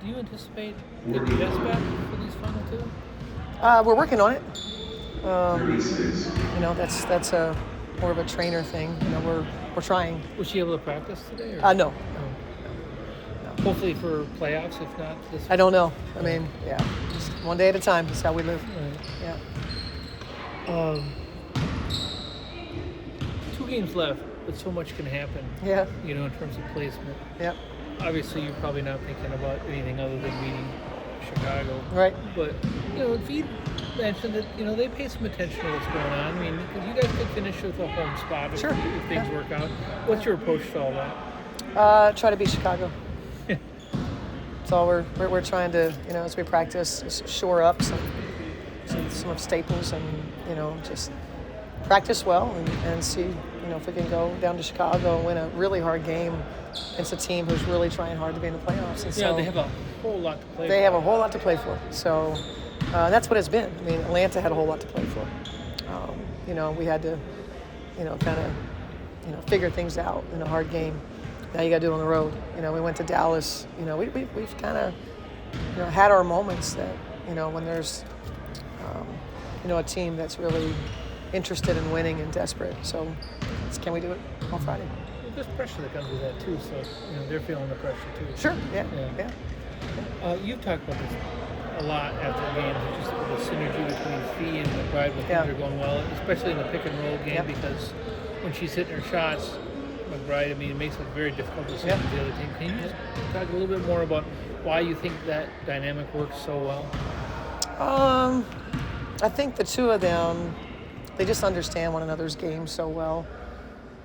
Do you anticipate the Jets back for these final two? We're working on it. That's a more of a trainer thing. We're trying. Was she able to practice today? Or? No. Hopefully for playoffs, if not this. I don't know. I mean, just one day at a time. That's how we live. Right. Yeah. 2 games left, but so much can happen. Yeah. In terms of placement. Yep. Obviously, you're probably not thinking about anything other than beating Chicago. Right. But Phee mentioned that they pay some attention to what's going on. I mean, because you guys could finish with a home spot if things work out. What's your approach to all that? Try to beat Chicago. That's all we're trying to, as we practice, shore up some of staples and, just practice well and see, if we can go down to Chicago and win a really hard game against a team who's really trying hard to be in the playoffs. And so they have a whole lot to play for. They have a whole lot to play for. So that's what it's been. I mean, Atlanta had a whole lot to play for. We had to, kind of, figure things out in a hard game. Now you got to do it on the road. We went to Dallas. We've kind of, had our moments that, when there's, a team that's really interested in winning and desperate. So can we do it on Friday? Well, there's pressure that comes with that too. So they're feeling the pressure too. Sure. Yeah. You've talked about this a lot after the games, just the synergy between Phee and McBride when things are going well, especially in the pick and roll game, because when she's hitting her shots, McBride, it makes it very difficult to see the other team. Can you just talk a little bit more about why you think that dynamic works so well? I think the two of them, they just understand one another's game so well.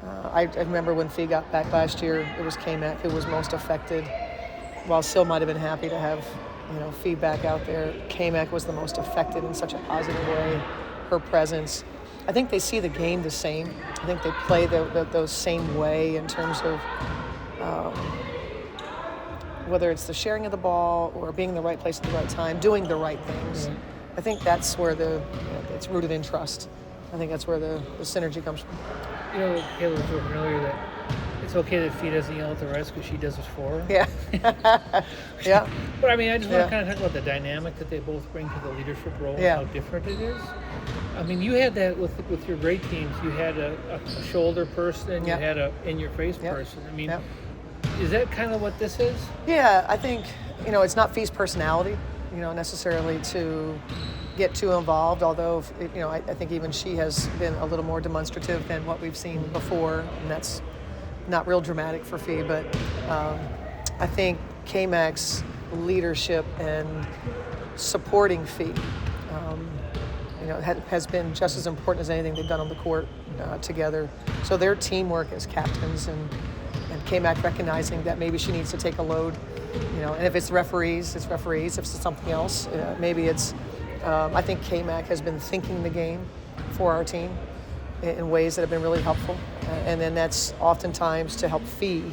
I remember when Phee got back last year, it was KMac who was most affected. While Sil might have been happy to have, Phee back out there, KMac was the most affected in such a positive way. Her presence. I think they see the game the same. I think they play those same way in terms of whether it's the sharing of the ball or being in the right place at the right time, doing the right things. Mm-hmm. I think that's where it's rooted in trust. I think that's where the synergy comes from. Kayla was talking earlier that it's okay that Phee doesn't yell at the rest because she does it for her. Yeah. Yeah. But I just want to kind of talk about the dynamic that they both bring to the leadership role and how different it is. You had that with your great teams. You had a shoulder person and you had a in-your-face person. Is that kind of what this is? Yeah, I think, it's not Fee's personality, necessarily to get too involved, although, I think even she has been a little more demonstrative than what we've seen before, and that's not real dramatic for Phee, but I think KMac's leadership and supporting Phee, has been just as important as anything they've done on the court together. So their teamwork as captains and KMac recognizing that maybe she needs to take a load, and if it's referees, it's referees. If it's something else, maybe it's. I think KMac has been thinking the game for our team in ways that have been really helpful, and then that's oftentimes to help Phee,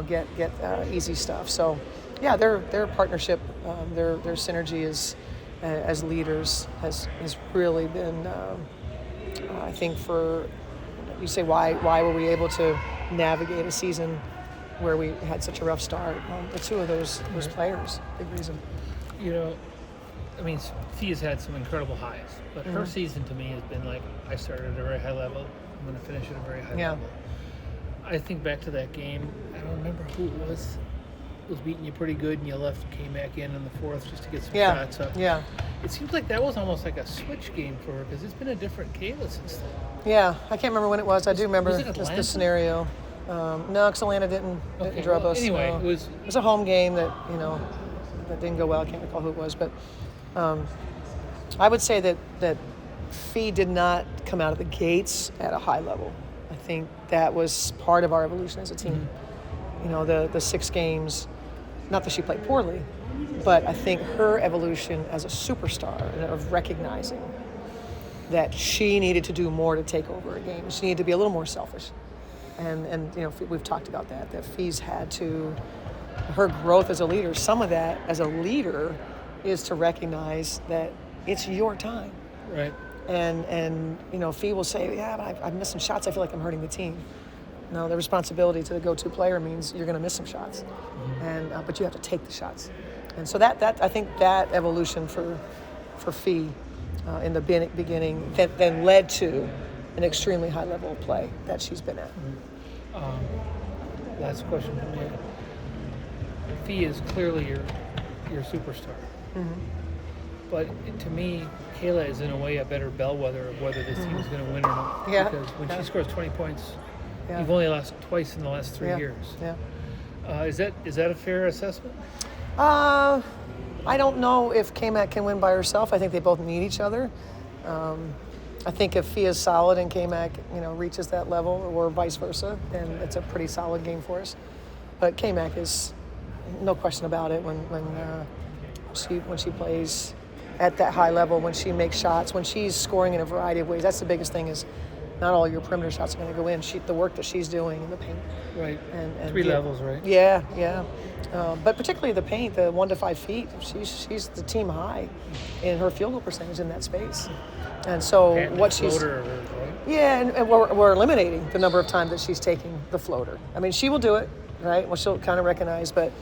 get easy stuff. So, yeah, their partnership, their synergy is as leaders has really been. I think for you say why were we able to navigate a season where we had such a rough start? Well, the two of those players, big reason. Phee has had some incredible highs, but her season to me has been like, I started at a very high level, I'm going to finish at a very high level. I think back to that game, I don't remember who it was beating you pretty good, and you left KMac in the fourth just to get some shots up. Yeah. It seems like that was almost like a switch game for her, because it's been a different Kayla since then. Yeah, I can't remember when it was. I do remember the scenario. No, because Atlanta didn't drub us. Anyway, it was a home game that that didn't go well. I can't recall who it was, but I would say that Phee did not come out of the gates at a high level. I think that was part of our evolution as a team. Mm-hmm. The 6 games, not that she played poorly, but I think her evolution as a superstar of recognizing that she needed to do more to take over a game. She needed to be a little more selfish. And we've talked about that Fee's had to, her growth as a leader, some of that as a leader is to recognize that it's your time. Right. And Phee will say, but I've missed some shots. I feel like I'm hurting the team. No, the responsibility to the go-to player means you're going to miss some shots. Mm-hmm. But you have to take the shots. And so that I think that evolution for Phee in the beginning then led to an extremely high level of play that she's been at. Last question for me. Phee is clearly your superstar. But to me, Kayla is in a way a better bellwether of whether this team is going to win or not. Yeah. Because when she scores 20 points, Yeah. you've only lost twice in the last 3 years. Yeah. Is that a fair assessment? I don't know if KMac can win by herself. I think they both need each other. I think if Phee is solid and KMac, reaches that level, or vice versa, then it's a pretty solid game for us. But KMac is no question about it when she plays at that high level, when she makes shots, when she's scoring in a variety of ways. That's the biggest thing, is not all your perimeter shots are going to go in. The work that she's doing in the paint. Right. And three levels, right? Yeah. But particularly the paint, the 1 to 5 feet, she's the team high in her field goal percentage in that space. And so what she's floater, right? yeah, and we're eliminating the number of times that she's taking the floater. I mean, she will do it, right? Well, she'll kind of recognize, but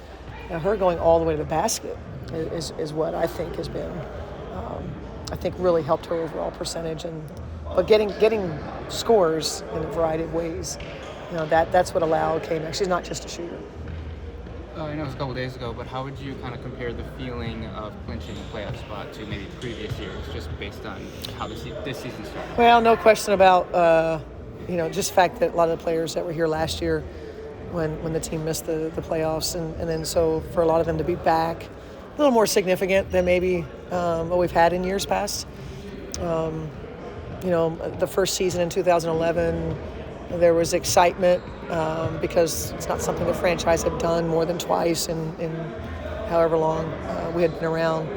her going all the way to the basket is what I think has been, I think really helped her overall percentage. But getting scores in a variety of ways, that's what allowed KMac. She's not just a shooter. I know it was a couple days ago, but how would you kind of compare the feeling of clinching a playoff spot to maybe previous years, just based on how this season started? Well, no question about, just the fact that a lot of the players that were here last year when the team missed the playoffs, and then so for a lot of them to be back, a little more significant than maybe what we've had in years past. The first season in 2011, there was excitement because it's not something the franchise had done more than twice in however long we had been around.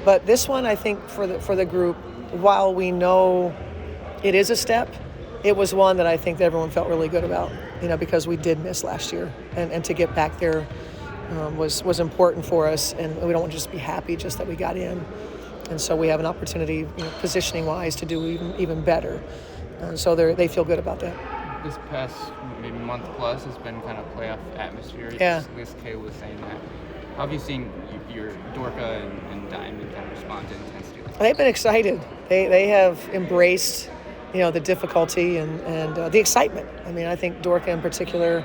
But this one, I think, for the group, while we know it is a step, it was one that I think that everyone felt really good about, because we did miss last year, and to get back there was important for us, and we don't want to just be happy just that we got in. And so we have an opportunity, positioning-wise, to do even better. So they feel good about that. This past maybe month plus has been kind of playoff atmosphere. Yeah. At least Kay was saying that. How have you seen your Dorka and Diamond kind of respond to intensity like that? They've been excited. They have embraced, the difficulty and the excitement. I mean, I think Dorka in particular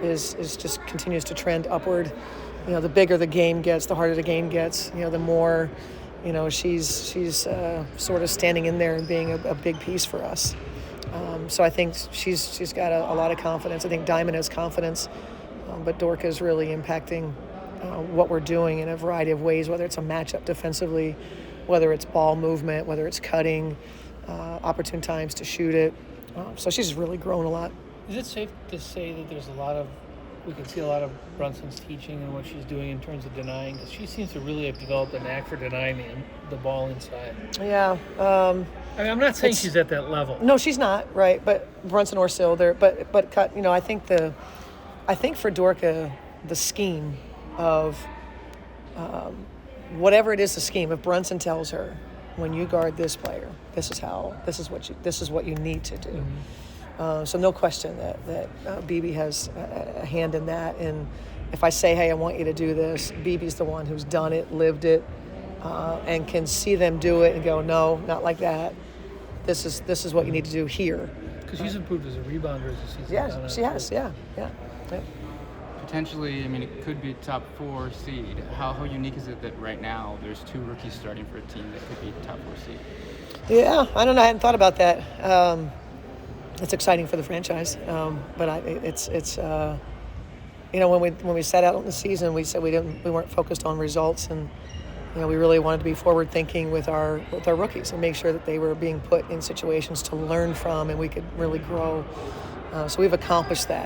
is just continues to trend upward. The bigger the game gets, the harder the game gets. The more, she's sort of standing in there and being a big piece for us. So I think she's got a lot of confidence. I think Diamond has confidence, but Dorka is really impacting what we're doing in a variety of ways, whether it's a matchup defensively, whether it's ball movement, whether it's cutting, opportune times to shoot it. So she's really grown a lot. Is it safe to say that we can see a lot of Brunson's teaching and what she's doing in terms of denying? Because she seems to really have developed a knack for denying the ball inside. Yeah. I'm not saying she's at that level. No, she's not, right? But Brunson or Sill, but cut. I think for Dorka, the scheme of whatever it is, the scheme. If Brunson tells her, when you guard this player, this is what you need to do. Mm-hmm. So no question that BB has a hand in that. And if I say, hey, I want you to do this, BB's the one who's done it, lived it, and can see them do it and go, no, not like that. This is what you need to do here. Because she's improved as a rebounder as the season. Yeah, she has. Yeah. Potentially, it could be top 4 seed. How unique is it that right now there's 2 rookies starting for a team that could be top 4 seed? Yeah, I don't know. I hadn't thought about that. It's exciting for the franchise, but it's when we set out on the season, we said we weren't focused on results, and we really wanted to be forward thinking with our rookies and make sure that they were being put in situations to learn from, and we could really grow. So we've accomplished that.